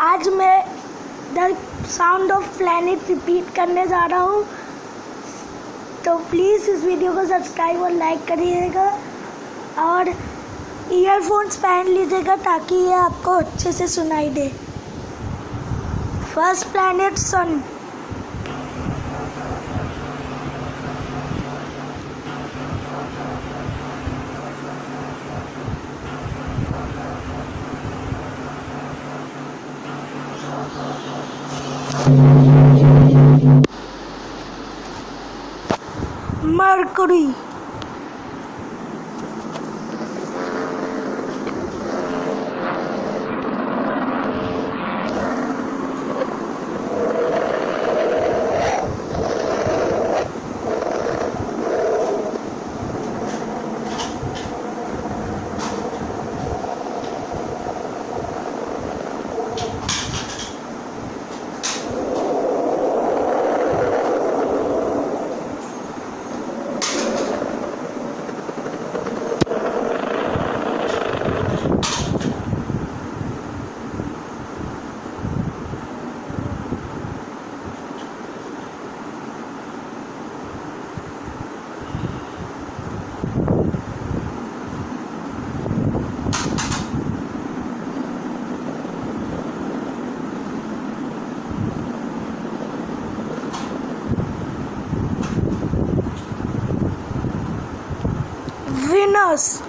आज मैं the sound of planet repeat करने जा रहा हूँ, तो प्लीज़ इस वीडियो को सब्सक्राइब और लाइक करिएगा और ईयरफोन्स पहन लीजिएगा ताकि ये आपको अच्छे से सुनाई दे। First planet sun. Mercury. Venus.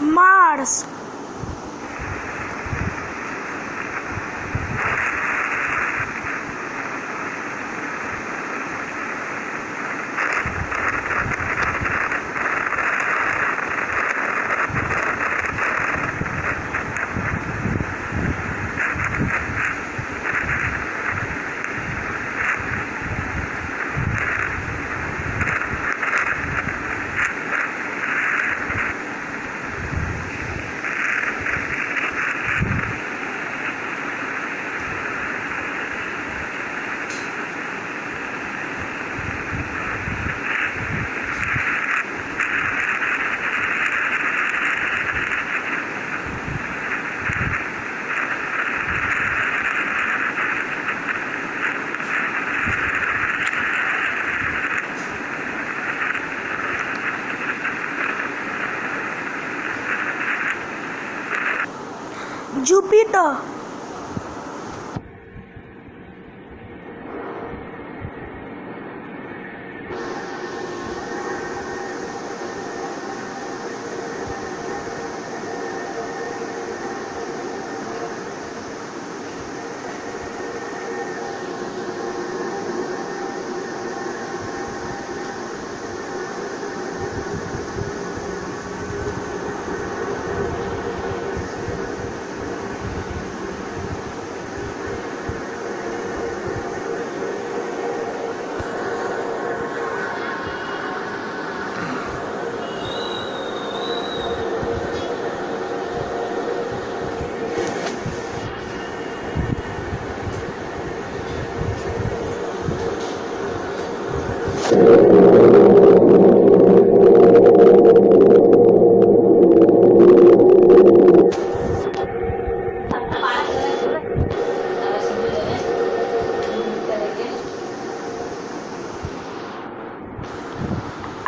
Mars. Jupiter.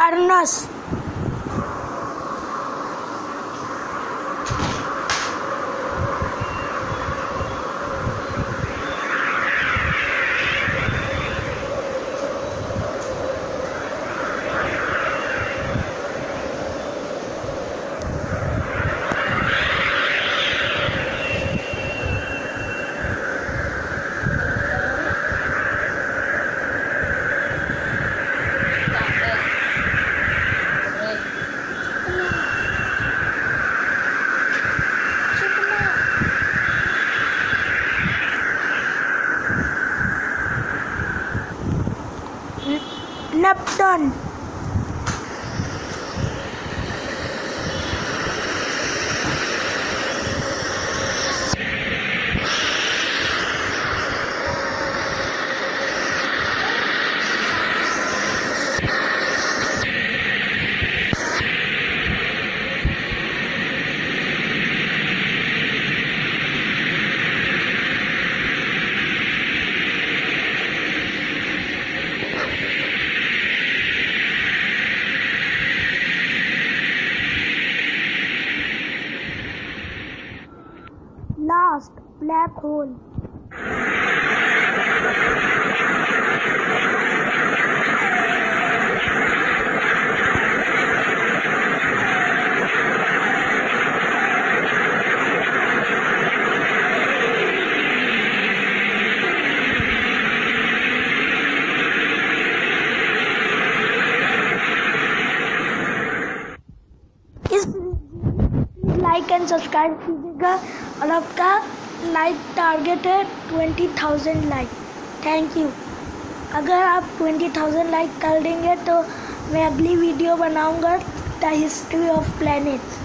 Uranus. Neptune। Last, black hole। इस लाइक एंड सब्सक्राइब कीजिएगा और आपका लाइक टारगेट है 20,000 लाइक। Thank you. अगर आप 20,000 लाइक कर देंगे तो मैं अगली वीडियो बनाऊंगा द हिस्ट्री ऑफ प्लैनेट्स।